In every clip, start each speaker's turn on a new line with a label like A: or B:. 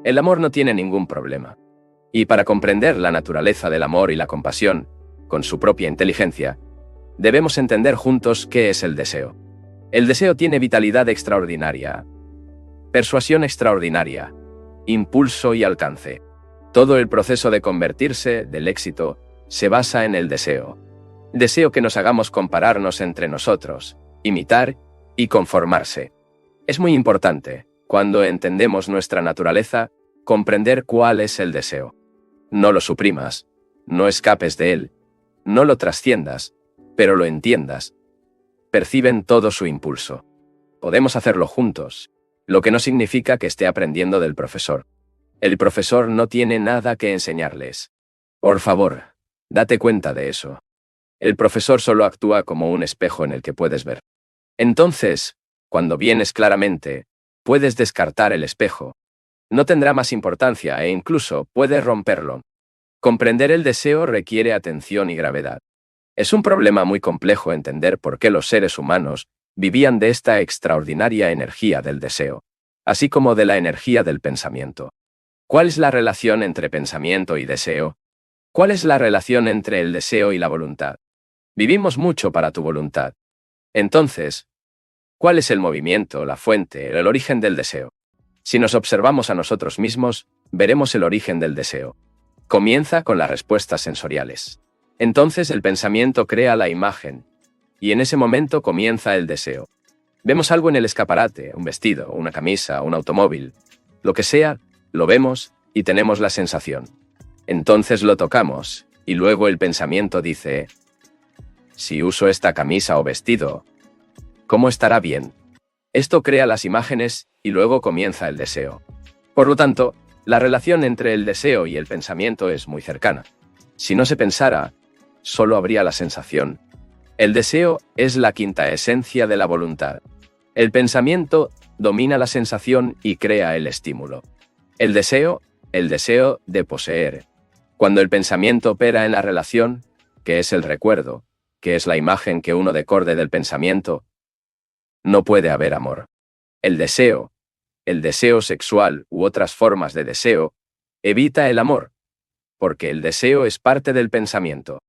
A: El amor no tiene ningún problema. Y para comprender la naturaleza del amor y la compasión, con su propia inteligencia, debemos entender juntos qué es el deseo. El deseo tiene vitalidad extraordinaria, persuasión extraordinaria, impulso y alcance. Todo el proceso de convertirse, del éxito, se basa en el deseo. Deseo que nos hagamos compararnos entre nosotros, imitar y conformarse. Es muy importante, cuando entendemos nuestra naturaleza, comprender cuál es el deseo. No lo suprimas, no escapes de él, no lo trasciendas, pero lo entiendas. Perciben todo su impulso. Podemos hacerlo juntos, lo que no significa que esté aprendiendo del profesor. El profesor no tiene nada que enseñarles. Por favor, date cuenta de eso. El profesor solo actúa como un espejo en el que puedes ver. Entonces, cuando vienes claramente, puedes descartar el espejo. No tendrá más importancia e incluso puedes romperlo. Comprender el deseo requiere atención y gravedad. Es un problema muy complejo entender por qué los seres humanos vivían de esta extraordinaria energía del deseo, así como de la energía del pensamiento. ¿Cuál es la relación entre pensamiento y deseo? ¿Cuál es la relación entre el deseo y la voluntad? Vivimos mucho para tu voluntad. Entonces, ¿cuál es el movimiento, la fuente, el origen del deseo? Si nos observamos a nosotros mismos, veremos el origen del deseo. Comienza con las respuestas sensoriales. Entonces el pensamiento crea la imagen, y en ese momento comienza el deseo. Vemos algo en el escaparate, un vestido, una camisa, un automóvil. Lo que sea, lo vemos y tenemos la sensación. Entonces lo tocamos, y luego el pensamiento dice: si uso esta camisa o vestido, ¿cómo estará bien? Esto crea las imágenes y luego comienza el deseo. Por lo tanto, la relación entre el deseo y el pensamiento es muy cercana. Si no se pensara, solo habría la sensación. El deseo es la quinta esencia de la voluntad. El pensamiento domina la sensación y crea el estímulo. El deseo de poseer. Cuando el pensamiento opera en la relación, que es el recuerdo, que es la imagen que uno decorde del pensamiento, no puede haber amor. El deseo sexual u otras formas de deseo, evita el amor, porque el deseo es parte del pensamiento.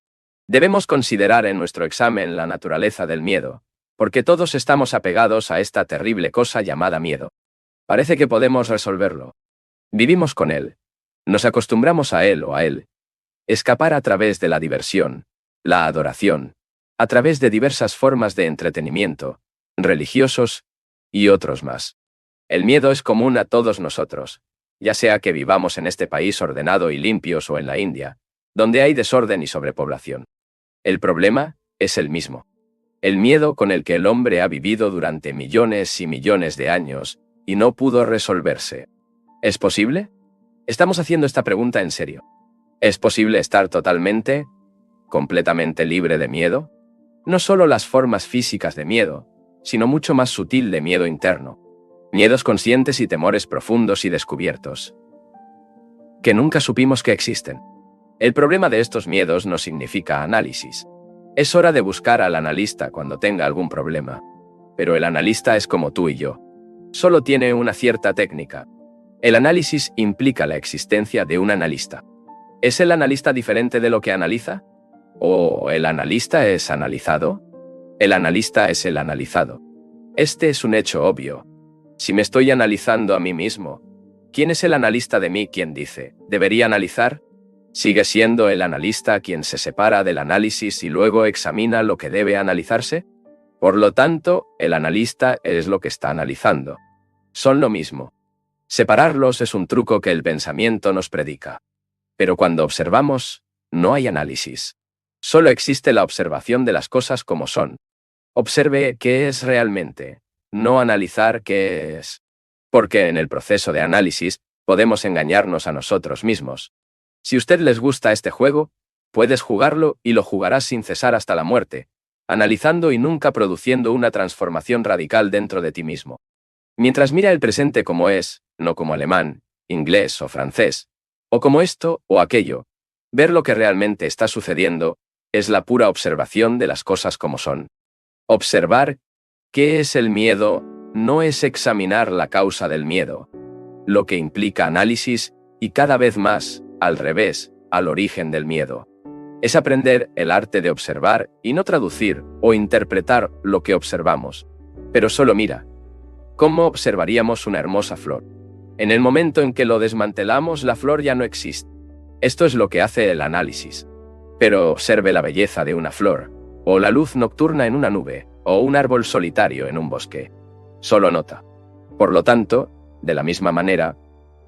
A: Debemos considerar en nuestro examen la naturaleza del miedo, porque todos estamos apegados a esta terrible cosa llamada miedo. Parece que podemos resolverlo. Vivimos con él. Nos acostumbramos a él o a él. Escapar a través de la diversión, la adoración, a través de diversas formas de entretenimiento, religiosos y otros más. El miedo es común a todos nosotros, ya sea que vivamos en este país ordenado y limpios o en la India, donde hay desorden y sobrepoblación. El problema es el mismo. El miedo con el que el hombre ha vivido durante millones y millones de años y no pudo resolverse. ¿Es posible? Estamos haciendo esta pregunta en serio. ¿Es posible estar totalmente, completamente libre de miedo? No solo las formas físicas de miedo, sino mucho más sutil de miedo interno. Miedos conscientes y temores profundos y descubiertos, que nunca supimos que existen. El problema de estos miedos no significa análisis. Es hora de buscar al analista cuando tenga algún problema. Pero el analista es como tú y yo. Solo tiene una cierta técnica. El análisis implica la existencia de un analista. ¿Es el analista diferente de lo que analiza? ¿O el analista es analizado? El analista es el analizado. Este es un hecho obvio. Si me estoy analizando a mí mismo, ¿quién es el analista de mí quien dice, debería analizar? ¿Sigue siendo el analista quien se separa del análisis y luego examina lo que debe analizarse? Por lo tanto, el analista es lo que está analizando. Son lo mismo. Separarlos es un truco que el pensamiento nos predica. Pero cuando observamos, no hay análisis. Solo existe la observación de las cosas como son. Observe qué es realmente, no analizar qué es. Porque en el proceso de análisis podemos engañarnos a nosotros mismos. Si a usted les gusta este juego, puedes jugarlo y lo jugarás sin cesar hasta la muerte, analizando y nunca produciendo una transformación radical dentro de ti mismo. Mientras mira el presente como es, no como alemán, inglés o francés, o como esto o aquello, ver lo que realmente está sucediendo es la pura observación de las cosas como son. Observar qué es el miedo no es examinar la causa del miedo. lo que implica análisis y cada vez más, al revés, al origen del miedo. Es aprender el arte de observar y no traducir o interpretar lo que observamos. Pero solo mira. ¿Cómo observaríamos una hermosa flor? En el momento en que lo desmantelamos, la flor ya no existe. Esto es lo que hace el análisis. Pero observe la belleza de una flor, o la luz nocturna en una nube, o un árbol solitario en un bosque. Solo nota. Por lo tanto, de la misma manera,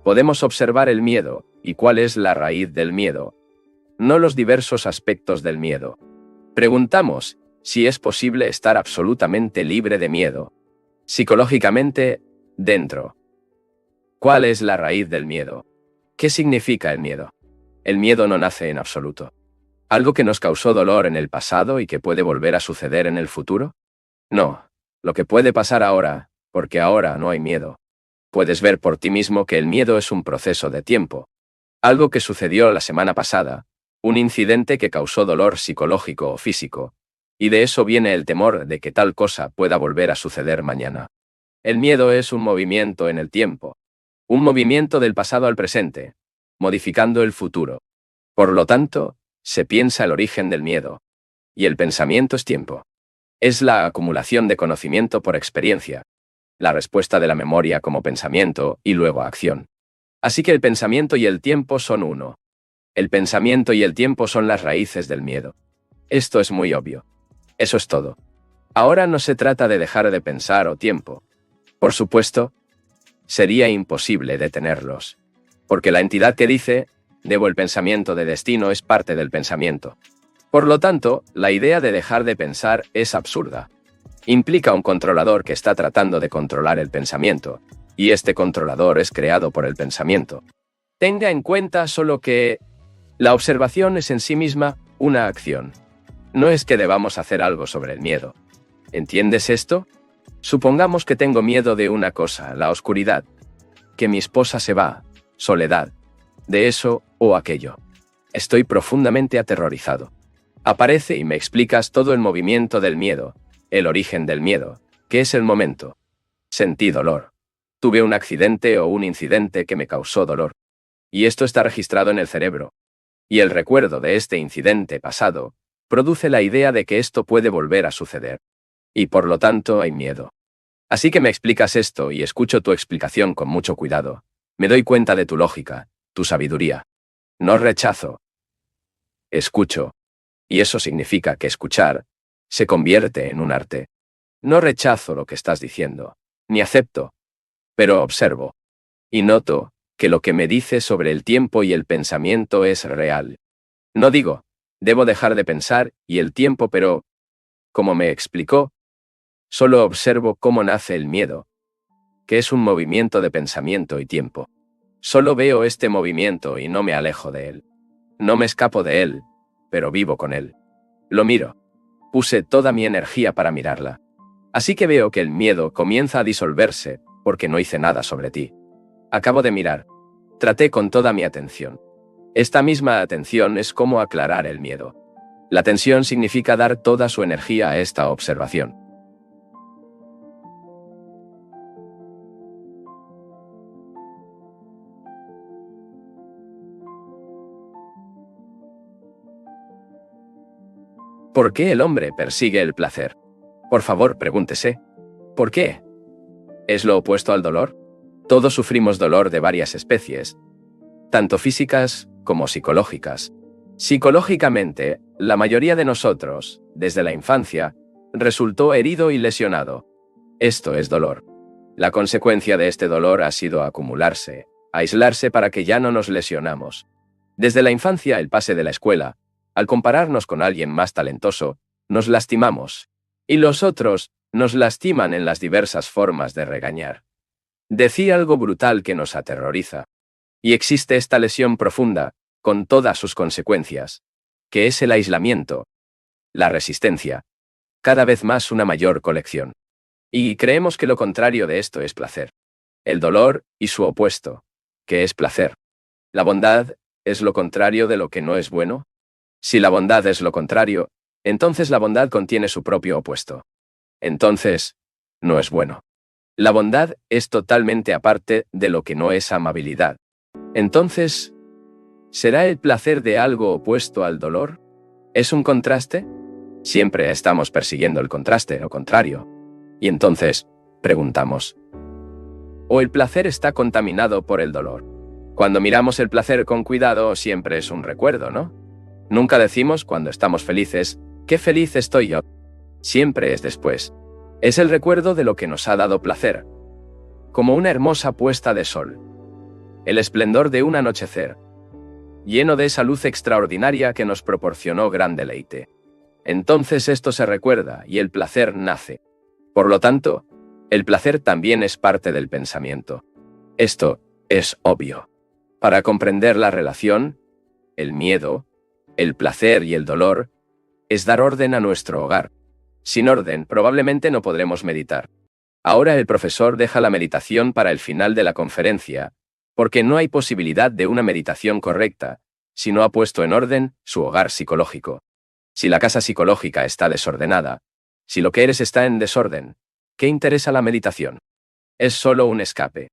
A: podemos observar el miedo y cuál es la raíz del miedo, no los diversos aspectos del miedo. Preguntamos si es posible estar absolutamente libre de miedo. Psicológicamente, dentro. ¿Cuál es la raíz del miedo? ¿Qué significa el miedo? El miedo no nace en absoluto. ¿Algo que nos causó dolor en el pasado y que puede volver a suceder en el futuro? No, lo que puede pasar ahora, porque ahora no hay miedo. Puedes ver por ti mismo que el miedo es un proceso de tiempo. Algo que sucedió la semana pasada, un incidente que causó dolor psicológico o físico, y de eso viene el temor de que tal cosa pueda volver a suceder mañana. El miedo es un movimiento en el tiempo, un movimiento del pasado al presente, modificando el futuro. Por lo tanto, se piensa el origen del miedo. Y el pensamiento es tiempo. Es la acumulación de conocimiento por experiencia, la respuesta de la memoria como pensamiento y luego acción. Así que el pensamiento y el tiempo son uno. El pensamiento y el tiempo son las raíces del miedo. Esto es muy obvio. Eso es todo. Ahora no se trata de dejar de pensar o tiempo. Por supuesto, sería imposible detenerlos. Porque la entidad que dice, debo el pensamiento de destino es parte del pensamiento. Por lo tanto, la idea de dejar de pensar es absurda. Implica un controlador que está tratando de controlar el pensamiento, y este controlador es creado por el pensamiento. Tenga en cuenta solo que la observación es en sí misma una acción. No es que debamos hacer algo sobre el miedo. ¿Entiendes esto? Supongamos que tengo miedo de una cosa, la oscuridad. Que mi esposa se va, soledad. De eso o aquello. Estoy profundamente aterrorizado. Aparece y me explicas todo el movimiento del miedo, el origen del miedo, que es el momento. Sentí dolor. Tuve un accidente o un incidente que me causó dolor. Y esto está registrado en el cerebro. Y el recuerdo de este incidente pasado produce la idea de que esto puede volver a suceder. Y por lo tanto hay miedo. Así que me explicas esto y escucho tu explicación con mucho cuidado. Me doy cuenta de tu lógica, tu sabiduría. No rechazo. Escucho. Y eso significa que escuchar se convierte en un arte. No rechazo lo que estás diciendo, ni acepto, pero observo. Y noto que lo que me dices sobre el tiempo y el pensamiento es real. No digo, debo dejar de pensar y el tiempo, pero, como me explicó, solo observo cómo nace el miedo, que es un movimiento de pensamiento y tiempo. Solo veo este movimiento y no me alejo de él. No me escapo de él, pero vivo con él. Lo miro. Puse toda mi energía para mirarla. Así que veo que el miedo comienza a disolverse porque no hice nada sobre ti. Acabo de mirar. Traté con toda mi atención. Esta misma atención es como aclarar el miedo. La atención significa dar toda su energía a esta observación. ¿Por qué el hombre persigue el placer? Por favor, pregúntese. ¿Por qué? ¿Es lo opuesto al dolor? Todos sufrimos dolor de varias especies, tanto físicas como psicológicas. Psicológicamente, la mayoría de nosotros, desde la infancia, resultó herido y lesionado. Esto es dolor. La consecuencia de este dolor ha sido acumularse, aislarse para que ya no nos lesionamos. Desde la infancia, el pase de la escuela, al compararnos con alguien más talentoso, nos lastimamos. Y los otros nos lastiman en las diversas formas de regañar. Decía algo brutal que nos aterroriza. Y existe esta lesión profunda, con todas sus consecuencias, que es el aislamiento, la resistencia, cada vez más una mayor colección. Y creemos que lo contrario de esto es placer. El dolor y su opuesto, que es placer. ¿La bondad es lo contrario de lo que no es bueno? Si la bondad es lo contrario, entonces la bondad contiene su propio opuesto. Entonces, no es bueno. La bondad es totalmente aparte de lo que no es amabilidad. Entonces, ¿será el placer de algo opuesto al dolor? ¿Es un contraste? Siempre estamos persiguiendo el contraste, o contrario. Y entonces, preguntamos, ¿o el placer está contaminado por el dolor? Cuando miramos el placer con cuidado, siempre es un recuerdo, ¿no? Nunca decimos, cuando estamos felices, ¡qué feliz estoy yo! Siempre es después. Es el recuerdo de lo que nos ha dado placer. Como una hermosa puesta de sol. El esplendor de un anochecer. Lleno de esa luz extraordinaria que nos proporcionó gran deleite. Entonces esto se recuerda y el placer nace. Por lo tanto, el placer también es parte del pensamiento. Esto es obvio. Para comprender la relación, el miedo, el placer y el dolor, es dar orden a nuestro hogar. Sin orden, probablemente no podremos meditar. Ahora el profesor deja la meditación para el final de la conferencia, porque no hay posibilidad de una meditación correcta si no ha puesto en orden su hogar psicológico. Si la casa psicológica está desordenada, si lo que eres está en desorden, ¿qué interesa la meditación? Es solo un escape.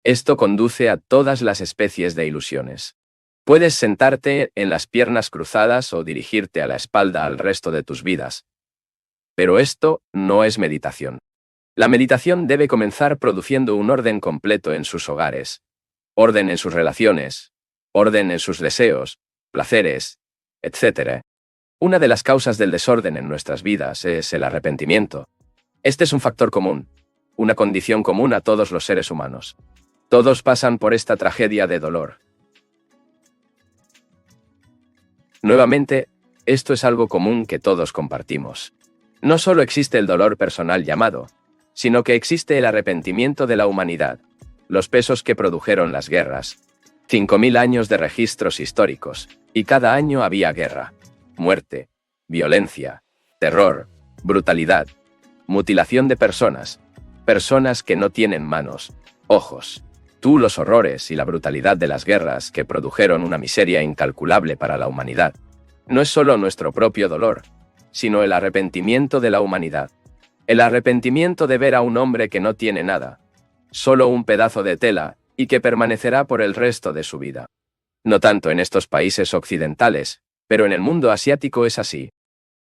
A: Esto conduce a todas las especies de ilusiones. Puedes sentarte en las piernas cruzadas o dirigirte a la espalda al resto de tus vidas. Pero esto no es meditación. La meditación debe comenzar produciendo un orden completo en sus hogares, orden en sus relaciones, orden en sus deseos, placeres, etc. Una de las causas del desorden en nuestras vidas es el arrepentimiento. Este es un factor común, una condición común a todos los seres humanos. Todos pasan por esta tragedia de dolor. Nuevamente, esto es algo común que todos compartimos. No solo existe el dolor personal llamado, sino que existe el arrepentimiento de la humanidad, los pesos que produjeron las guerras. 5000 años de registros históricos, y cada año había guerra, muerte, violencia, terror, brutalidad, mutilación de personas, personas que no tienen manos, ojos. Tú los horrores y la brutalidad de las guerras que produjeron una miseria incalculable para la humanidad. No es solo nuestro propio dolor, sino el arrepentimiento de la humanidad. El arrepentimiento de ver a un hombre que no tiene nada, solo un pedazo de tela, y que permanecerá por el resto de su vida. No tanto en estos países occidentales, pero en el mundo asiático es así.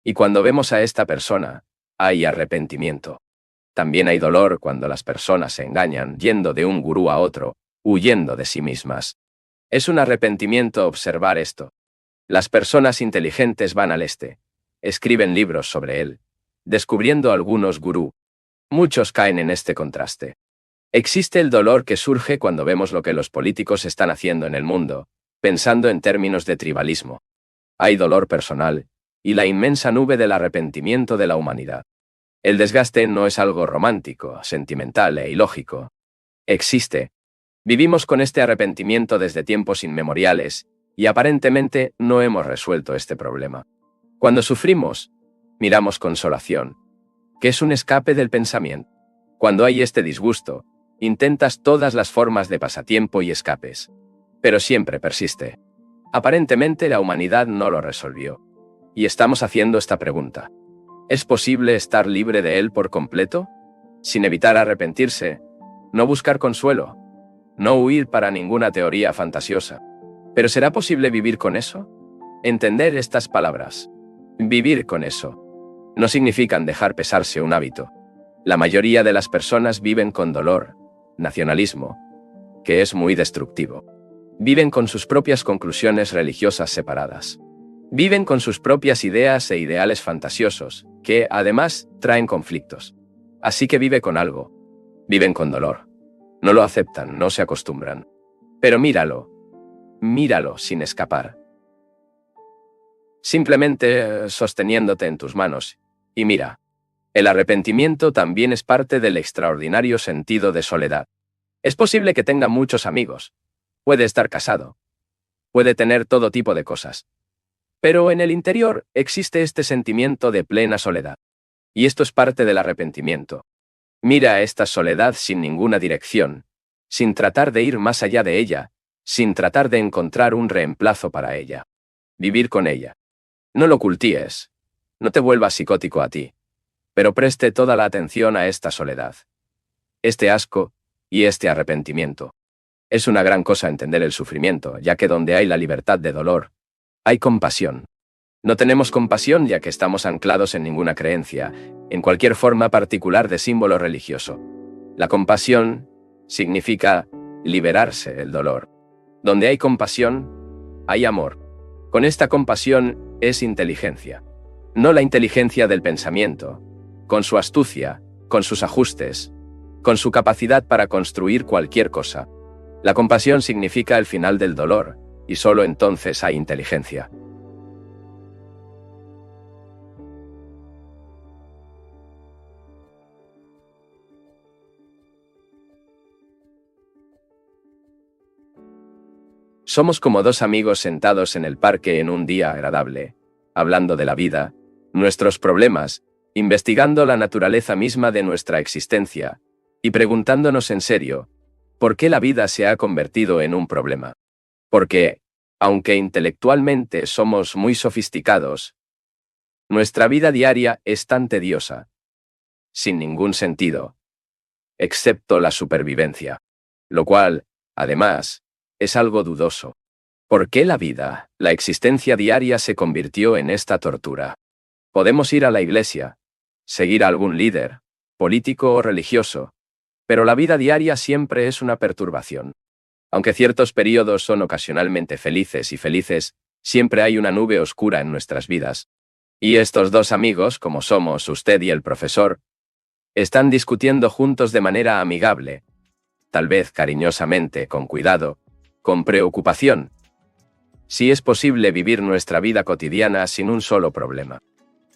A: Y cuando vemos a esta persona, hay arrepentimiento. También hay dolor cuando las personas se engañan, yendo de un gurú a otro, huyendo de sí mismas. Es un arrepentimiento observar esto. Las personas inteligentes van al este, escriben libros sobre él, descubriendo algunos gurú. Muchos caen en este contraste. Existe el dolor que surge cuando vemos lo que los políticos están haciendo en el mundo, pensando en términos de tribalismo. Hay dolor personal, y la inmensa nube del arrepentimiento de la humanidad. El desgaste no es algo romántico, sentimental e ilógico. Existe. Vivimos con este arrepentimiento desde tiempos inmemoriales, y aparentemente no hemos resuelto este problema. Cuando sufrimos, miramos consolación, que es un escape del pensamiento. Cuando hay este disgusto, intentas todas las formas de pasatiempo y escapes. Pero siempre persiste. Aparentemente la humanidad no lo resolvió. Y estamos haciendo esta pregunta. ¿Es posible estar libre de él por completo? Sin evitar arrepentirse, no buscar consuelo, no huir para ninguna teoría fantasiosa. ¿Pero será posible vivir con eso? Entender estas palabras. Vivir con eso. No significan dejar pesarse un hábito. La mayoría de las personas viven con dolor, nacionalismo, que es muy destructivo. Viven con sus propias conclusiones religiosas separadas. Viven con sus propias ideas e ideales fantasiosos, que, además, traen conflictos. Así que vive con algo. Viven con dolor. No lo aceptan, no se acostumbran. Pero míralo sin escapar. Simplemente sosteniéndote en tus manos, y mira. El arrepentimiento también es parte del extraordinario sentido de soledad. Es posible que tenga muchos amigos. Puede estar casado. Puede tener todo tipo de cosas. Pero en el interior existe este sentimiento de plena soledad. Y esto es parte del arrepentimiento. Mira esta soledad sin ninguna dirección, sin tratar de ir más allá de ella, sin tratar de encontrar un reemplazo para ella. Vivir con ella. No lo cultíes. No te vuelvas psicótico a ti. Pero preste toda la atención a esta soledad. este asco y este arrepentimiento. Es una gran cosa entender el sufrimiento, ya que donde hay la libertad de dolor, hay compasión. No tenemos compasión ya que estamos anclados en ninguna creencia, en cualquier forma particular de símbolo religioso. La compasión significa liberarse del dolor. Donde hay compasión, hay amor. Con esta compasión es inteligencia. No la inteligencia del pensamiento, con su astucia, con sus ajustes, con su capacidad para construir cualquier cosa. La compasión significa el final del dolor, y solo entonces hay inteligencia. Somos como dos amigos sentados en el parque en un día agradable, hablando de la vida, nuestros problemas, investigando la naturaleza misma de nuestra existencia, y preguntándonos en serio, ¿por qué la vida se ha convertido en un problema? Porque, aunque intelectualmente somos muy sofisticados, nuestra vida diaria es tan tediosa, sin ningún sentido, excepto la supervivencia, lo cual, además, es algo dudoso. ¿Por qué la vida, la existencia diaria se convirtió en esta tortura? Podemos ir a la iglesia, seguir a algún líder, político o religioso, pero la vida diaria siempre es una perturbación. Aunque ciertos periodos son ocasionalmente felices y felices, siempre hay una nube oscura en nuestras vidas. Y estos dos amigos, como somos usted y el profesor, están discutiendo juntos de manera amigable, tal vez cariñosamente, con cuidado, con preocupación, si es posible vivir nuestra vida cotidiana sin un solo problema.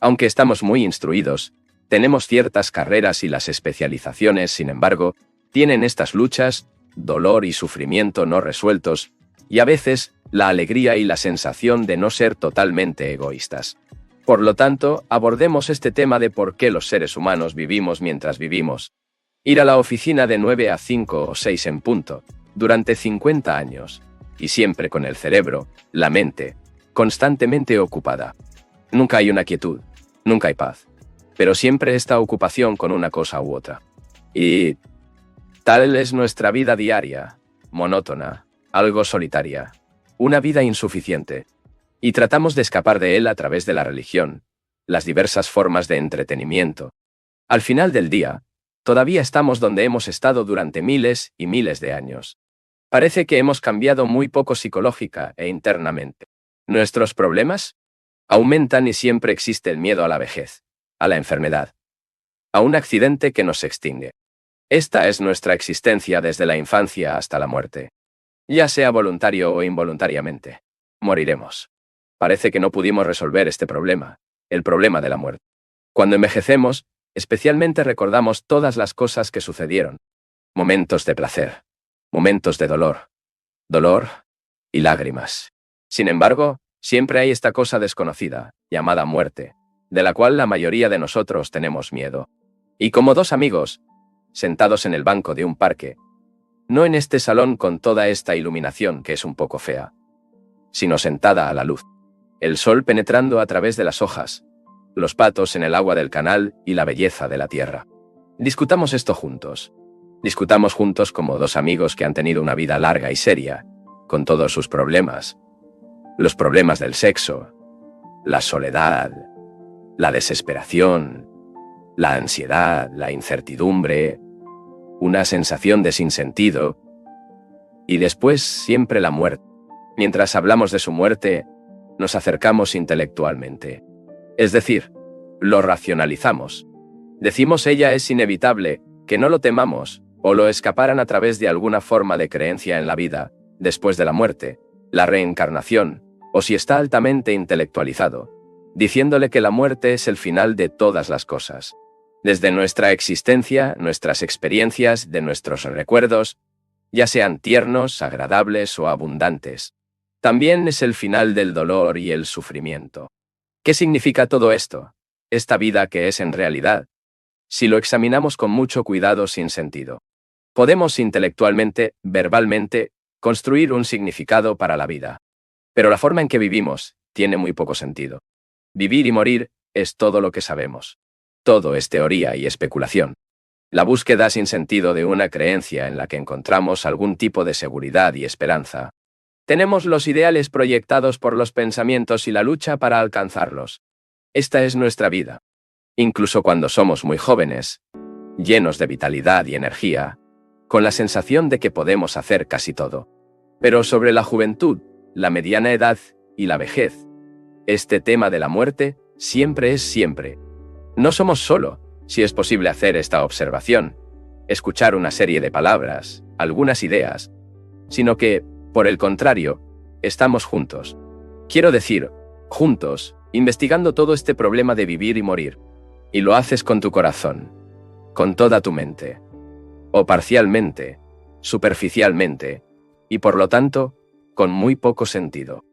A: Aunque estamos muy instruidos, tenemos ciertas carreras y las especializaciones, sin embargo, tienen estas luchas, dolor y sufrimiento no resueltos, y a veces, la alegría y la sensación de no ser totalmente egoístas. Por lo tanto, abordemos este tema de por qué los seres humanos vivimos mientras vivimos. Ir a la oficina de 9 a 5 o 6 en punto, durante 50 años, y siempre con el cerebro, la mente, constantemente ocupada. Nunca hay una quietud, nunca hay paz, pero siempre esta ocupación con una cosa u otra. Y tal es nuestra vida diaria, monótona, algo solitaria, una vida insuficiente, y tratamos de escapar de él a través de la religión, las diversas formas de entretenimiento. Al final del día, todavía estamos donde hemos estado durante miles y miles de años. Parece que hemos cambiado muy poco psicológica e internamente. ¿Nuestros problemas? Aumentan y siempre existe el miedo a la vejez, a la enfermedad, a un accidente que nos extingue. Esta es nuestra existencia desde la infancia hasta la muerte. Ya sea voluntario o involuntariamente, moriremos. Parece que no pudimos resolver este problema, el problema de la muerte. Cuando envejecemos, especialmente recordamos todas las cosas que sucedieron. Momentos de placer, momentos de dolor y lágrimas. Sin embargo, siempre hay esta cosa desconocida, llamada muerte, de la cual la mayoría de nosotros tenemos miedo. Y como dos amigos, sentados en el banco de un parque, no en este salón con toda esta iluminación que es un poco fea, sino sentada a la luz, el sol penetrando a través de las hojas, los patos en el agua del canal y la belleza de la tierra. Discutamos esto juntos. Discutamos juntos como dos amigos que han tenido una vida larga y seria, con todos sus problemas. Los problemas del sexo, la soledad, la desesperación, la ansiedad, la incertidumbre, una sensación de sinsentido, y después siempre la muerte. Mientras hablamos de su muerte, nos acercamos intelectualmente. Es decir, lo racionalizamos. Decimos ella es inevitable, que no lo temamos, o lo escaparan a través de alguna forma de creencia en la vida, después de la muerte, la reencarnación, o si está altamente intelectualizado, diciéndole que la muerte es el final de todas las cosas. Desde nuestra existencia, nuestras experiencias, de nuestros recuerdos, ya sean tiernos, agradables o abundantes. También es el final del dolor y el sufrimiento. ¿Qué significa todo esto? Esta vida que es en realidad, si lo examinamos con mucho cuidado sin sentido. Podemos intelectualmente, verbalmente, construir un significado para la vida. Pero la forma en que vivimos tiene muy poco sentido. Vivir y morir es todo lo que sabemos. Todo es teoría y especulación. la búsqueda sin sentido de una creencia en la que encontramos algún tipo de seguridad y esperanza. Tenemos los ideales proyectados por los pensamientos y la lucha para alcanzarlos. Esta es nuestra vida. Incluso cuando somos muy jóvenes, llenos de vitalidad y energía, con la sensación de que podemos hacer casi todo. Pero sobre la juventud, la mediana edad y la vejez, este tema de la muerte siempre es siempre. No somos solo, si es posible hacer esta observación, escuchar una serie de palabras, algunas ideas, sino que, por el contrario, estamos juntos. Quiero decir, juntos, investigando todo este problema de vivir y morir. Y lo haces con tu corazón, con toda tu mente. O parcialmente, superficialmente, y por lo tanto, con muy poco sentido.